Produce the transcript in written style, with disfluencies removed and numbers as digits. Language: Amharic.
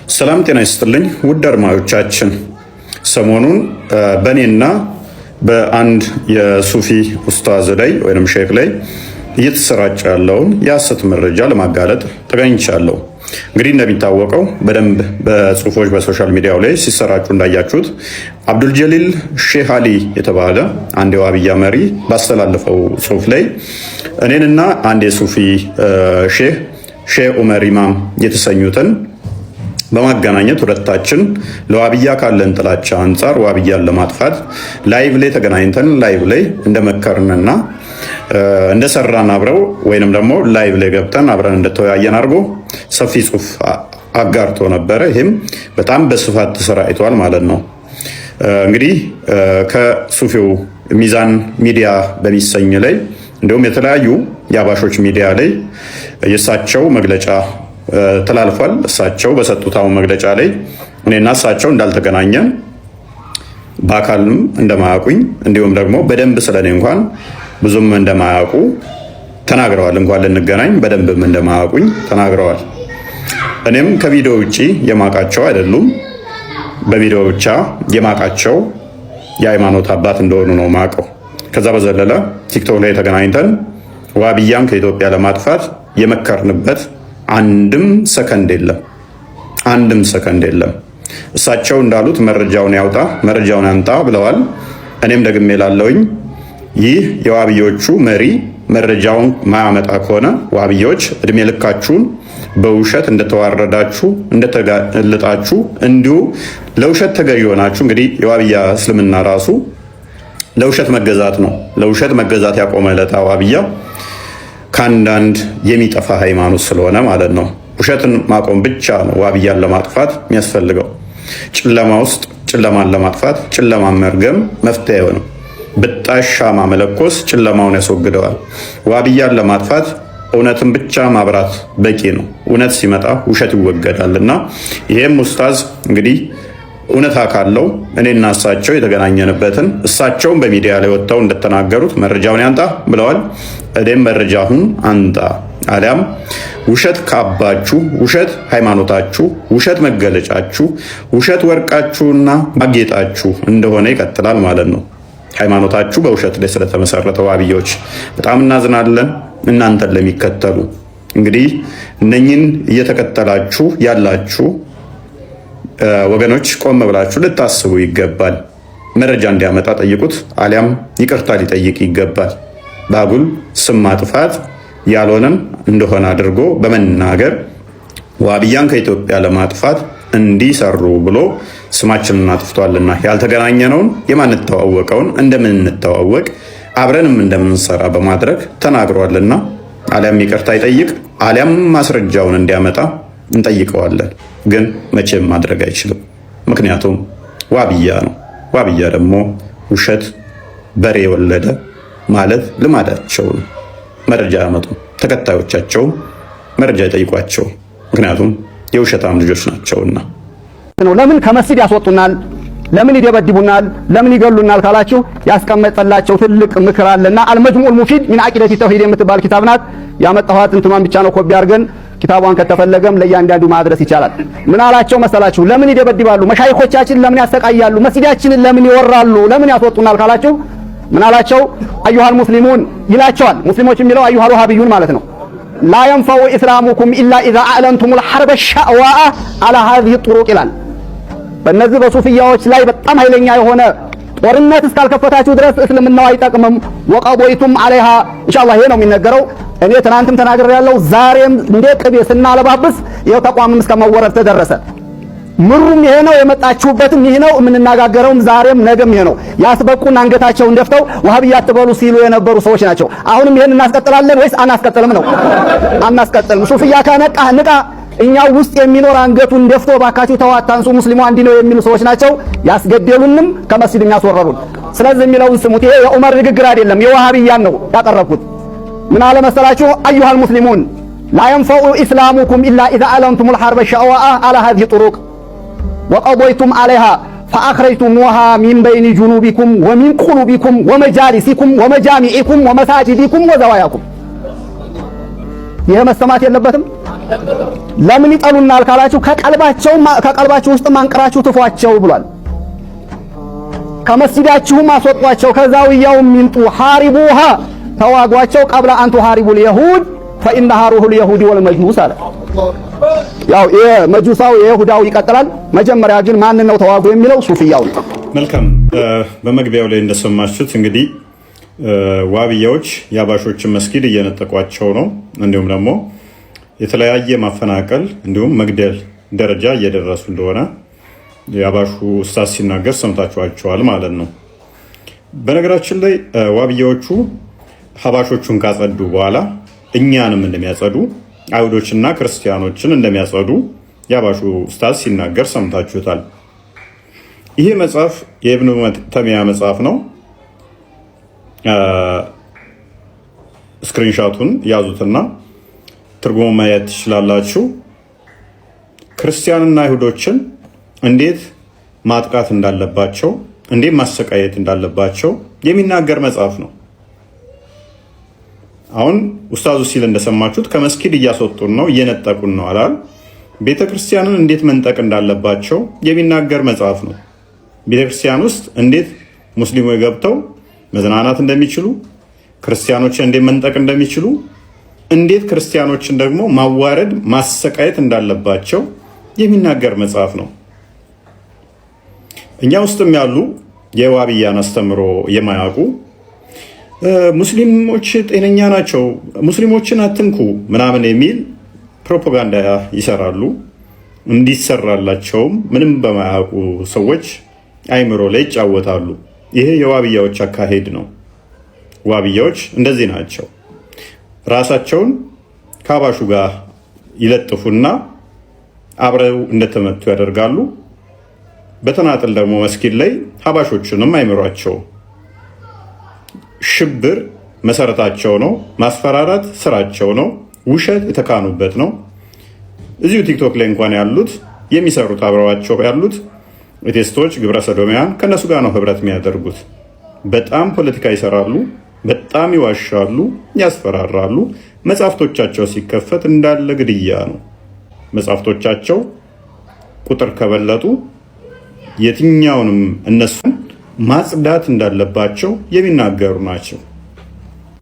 ሰላም ጤና ይስጥልኝ ውድ አድማጮቻችን፣ ሰሞኑን በእኔና በአንድ የሱፊ ኡስታዝ ላይ ወይንም ሼክ ላይ እየተሰራጨ ያለውን የሐሰት መረጃ ለማጋለጥ ተገኝቻለሁ። እንግዲህ እንደሚታወቀው በደንብ በጽሁፎች በሶሻል ሚዲያው ላይ ሲሰራጩ እንዳያችሁት አብዱል ጀሊል ሼህ አሊ የተባለ አንድ የዋብያ መሪ ባስተላለፈው ጽሁፍ ላይ እኔንና አንድ የሱፊ ሼህ ዑመር ኢማም የተሰኙትን በማገናኘት ሁለታችን ለዋብያ ካለን ጥላቻ አንጻር ዋብያን ለማጥፋት ላይቭ ላይ ተገናኝተን ላይቭ ላይ እንደመከርንና እንደሰራን አብረው ወይንም ደግሞ ላይቭ ላይ ገብተን አብረን እንደተወያየን አድርጎ ሰፊ ጽሁፍ አጋርቶ ነበረ። ይህም በጣም በስፋት ተሰራጭቷል ማለት ነው። እንግዲህ ከሱፊው ሚዛን ሚዲያ በሚሰኝ ላይ እንዲሁም የተለያዩ የአባሾች ሚዲያ ላይ የእሳቸው መግለጫ ተላልፏል። እሳቸው በሰጡት መግለጫ ላይ እኔና እሳቸው እንዳልተገናኘን በአካልም እንደማያውቁኝ እንዲሁም ደግሞ በደንብ ስለኔ እንኳን ብዙም እንደማያውቁ ተናግረዋል። እንኳን ልንገናኝ በደንብም እንደማያውቁኝ ተናግረዋል። እኔም ከቪዲዮ ውጪ የማውቃቸው አይደሉም፣ በቪዲዮ ብቻ የማውቃቸው የሃይማኖት አባት እንደሆኑ ነው ማውቀው። ከዛ በዘለለ ቲክቶክ ላይ ተገናኝተን ዋብያን ከኢትዮጵያ ለማጥፋት የመከርንበት አንድም ሰከንድ የለም። እሳቸው እንዳሉት መረጃውን ያምጣ ብለዋል። እኔም ደግሜ ላለውኝ ይህ የዋብዮቹ መሪ መረጃውን ማያመጣ ከሆነ ዋብዮች እድሜ ልካችሁን በውሸት እንደተዋረዳችሁ እንደተጋለጣችሁ እንዲሁ ለውሸት ተገዢ ሆናችሁ። እንግዲህ የዋብያ እስልምና ራሱ ለውሸት መገዛት ነው። ለውሸት መገዛት ያቆመ ዕለት ዋብያ ከአንዳንድ የሚጠፋ ሃይማኖት ስለሆነ ማለት ነው። ውሸትን ማቆም ብቻ ነው ዋብያን ለማጥፋት የሚያስፈልገው። ጨለማ ውስጥ ጨለማን ለማጥፋት ጨለማን መርገም መፍትሄ አይሆንም። ብጣሽ ሻማ መለኮስ ጨለማውን ያስወግደዋል። ዋብያን ለማጥፋት እውነትን ብቻ ማብራት በቂ ነው። እውነት ሲመጣ ውሸት ይወገዳል እና ይሄም ኡስታዝ እንግዲህ እውነታ ካለው እኔና እሳቸው የተገናኘንበትን እሳቸውን በሚዲያ ላይ ወጥተው እንደተናገሩት መረጃውን ያንጣ ብለዋል። እኔም መረጃውን አንጣ አሊያም ውሸት ካባችሁ፣ ውሸት ሃይማኖታችሁ፣ ውሸት መገለጫችሁ፣ ውሸት ወርቃችሁና ማጌጣችሁ እንደሆነ ይቀጥላል ማለት ነው። ሃይማኖታችሁ በውሸት ላይ ስለተመሰረተ ዋብዮች በጣም እናዝናለን። እናንተን ለሚከተሉ እንግዲህ እነኝን እየተከተላችሁ ያላችሁ ወገኖች ቆም ብላችሁ ልታስቡ ይገባል። መረጃ እንዲያመጣ ጠይቁት፣ አሊያም ይቅርታ ሊጠይቅ ይገባል። በአጉል ስም ማጥፋት ያልሆነን እንደሆነ አድርጎ በመናገር ዋብያን ከኢትዮጵያ ለማጥፋት እንዲሰሩ ብሎ ስማችንን አጥፍቷልና ያልተገናኘነውን የማንተዋወቀውን እንደምንተዋወቅ አብረንም እንደምንሰራ በማድረግ ተናግሯልና አሊያም ይቅርታ ይጠይቅ አሊያም ማስረጃውን እንዲያመጣ እንጠይቀዋለን። ግን መቼም ማድረግ አይችልም። ምክንያቱም ዋብያ ነው። ዋብያ ደግሞ ውሸት በሬ የወለደ ማለት ልማዳቸው ነው። መረጃ ያመጡ፣ ተከታዮቻቸው መረጃ ይጠይቋቸው። ምክንያቱም የውሸታም ልጆች ናቸውና። ለምን ከመስጊድ ያስወጡናል? ለምን ይደበድቡናል? ለምን ይገሉናል ካላችሁ ያስቀመጠላቸው ትልቅ ምክር አለና አልመጅሙዑል ሙፊድ ሚን አቂደቲ ተውሂድ የምትባል ኪታብ ናት። ያመጣኋት እንትኗን ብቻ ነው ኮፒ አድርገን ኪታቧን ከተፈለገም ለእያንዳንዱ ማድረስ ይቻላል። ምን አላቸው መሰላችሁ? ለምን ይደበድባሉ? መሻይኾቻችን ለምን ያሰቃያሉ? መስጊዳችንን ለምን ይወራሉ? ለምን ያስወጡናል ካላችሁ ምን አላቸው? አዩሃል ሙስሊሙን ይላቸዋል። ሙስሊሞች የሚለው አዩሃል ወሃቢዩን ማለት ነው። ላ የንፈዑ ኢስላሙኩም ኢላ ኢዛ አዕለንቱሙል ሐርበ ሸዕዋአ አላ ሃዚሂ ጡሩቅ ይላል። በእነዚህ በሱፊያዎች ላይ በጣም ኃይለኛ የሆነ ጦርነት እስካልከፈታችሁ ድረስ እስልምናው አይጠቅምም። ወቀቦይቱም አለይሃ ኢንሻአላህ ይሄ ነው የሚነገረው። እኔ ትናንትም ተናግሬያለሁ። ዛሬም እንደ ቅቤ ስናለባብስ ይኸው ተቋምም እስከመወረድ ተደረሰ። ምሩም ይሄ ነው፣ የመጣችሁበትም ይሄ ነው፣ የምንነጋገረውም ዛሬም ነገም ይሄ ነው። ያስበቁን አንገታቸውን ደፍተው ወሃቢያ አትበሉ ሲሉ የነበሩ ሰዎች ናቸው። አሁንም ይሄን እናስቀጥላለን ወይስ አናስቀጥልም ነው? አናስቀጥልም። ሱፊያ ከነቃህ ንቃ። እኛው ውስጥ የሚኖር አንገቱን ደፍቶ ባካችሁ ተዋታንሱ ሙስሊሙ አንድ ነው የሚሉ ሰዎች ናቸው ያስገደሉንም ከመስጊድ የሚያስወረሩን። ስለዚህ የሚለውን ስሙት። ይሄ የዑመር ንግግር አይደለም፣ የወሃቢያን ነው ያቀረብኩት። ምን አለ መሰላችሁ? አዩሃል ሙስሊሙን ላ የንፈዑ ኢስላሙኩም ኢላ ኢዛ አዕለንቱሙል ሐርበ ሸዕዋአ አላ ሃዚሂ ጡሩቅ ወቀቦይቱም አለይሃ ፈአኽረጅቱሙሃ ሚን በይኒ ጁኑቢኩም ወሚን ቁሉቢኩም ወመጃሊሲኩም ወመጃሚዒኩም ወመሳጅዲኩም ወዘዋያኩም። ይሄ መሰማት የለበትም። ለምን ይጠሉናል ካላችሁ ከቀልባችሁ ውስጥ አንቅራችሁ ትፏቸው ብሏል። ከመስጂዳችሁም አስወጧቸው፣ ከዛውያውም ይምጡ። ሐሪቡሃ ተዋጓቸው፣ ቀብለ አንቱ ሐሪቡል የሁድ ፈኢነሃ ሩሁል የሁድ ወልመጁስ አለ። ያው የመጁሳው የይሁዳው ይቀጥላል። መጀመሪያ ግን ማን ነው ተዋጉ የሚለው ሱፊያው ነው። መልካም። በመግቢያው ላይ እንደሰማችሁት እንግዲህ ዋብያዎች የአባሾችን መስጊድ እየነጠቋቸው ነው። እንዲሁም ደግሞ የተለያየ ማፈናቀል እንዲሁም መግደል ደረጃ እየደረሱ እንደሆነ የአባሹ ኡስታዝ ሲናገር ሰምታችኋቸዋል ማለት ነው። በነገራችን ላይ ዋብያዎቹ ሀባሾቹን ካጸዱ በኋላ እኛንም እንደሚያጸዱ አይሁዶችና ክርስቲያኖችን እንደሚያጸዱ የአባሹ ኡስታዝ ሲናገር ሰምታችሁታል። ይሄ መጽሐፍ የኢብኑ ተይሚያ መጽሐፍ ነው። ስክሪንሻቱን ያዙትና ትርጉሙ ማየት ትችላላችሁ። ክርስቲያንና አይሁዶችን እንዴት ማጥቃት እንዳለባቸው፣ እንዴት ማሰቃየት እንዳለባቸው የሚናገር መጽሐፍ ነው። አሁን ኡስታዙ ሲል እንደሰማችሁት ከመስጊድ እያስወጡን ነው፣ እየነጠቁን ነው አላል። ቤተ ክርስቲያንን እንዴት መንጠቅ እንዳለባቸው የሚናገር መጽሐፍ ነው። ቤተ ክርስቲያን ውስጥ እንዴት ሙስሊሞች ገብተው መዝናናት እንደሚችሉ፣ ክርስቲያኖችን እንዴት መንጠቅ እንደሚችሉ፣ እንዴት ክርስቲያኖችን ደግሞ ማዋረድ ማሰቃየት እንዳለባቸው የሚናገር መጽሐፍ ነው። እኛ ውስጥም ያሉ የዋብያን አስተምሮ የማያውቁ ሙስሊሞች ጤነኛ ናቸው፣ ሙስሊሞችን አትንኩ ምናምን የሚል ፕሮፓጋንዳ ይሰራሉ። እንዲሰራላቸውም ምንም በማያውቁ ሰዎች አይምሮ ላይ ይጫወታሉ። ይሄ የዋብያዎች አካሄድ ነው። ዋብያዎች እንደዚህ ናቸው። ራሳቸውን ከአባሹ ጋር ይለጥፉና አብረው እንደተመቱ ያደርጋሉ። በተናጠል ደግሞ መስጊድ ላይ ሀባሾቹንም አይምሯቸው። ሽብር መሰረታቸው ነው። ማስፈራራት ስራቸው ነው። ውሸት የተካኑበት ነው። እዚሁ ቲክቶክ ላይ እንኳን ያሉት የሚሰሩት አብረዋቸው ያሉት ቴስቶች ግብረ ሰዶሚያን ከነሱ ጋር ነው ህብረት የሚያደርጉት። በጣም ፖለቲካ ይሰራሉ፣ በጣም ይዋሻሉ፣ ያስፈራራሉ። መጽሐፍቶቻቸው ሲከፈት እንዳለ ግድያ ነው። መጽሐፍቶቻቸው ቁጥር ከበለጡ የትኛውንም እነሱን ማጽዳት እንዳለባቸው የሚናገሩ ናቸው።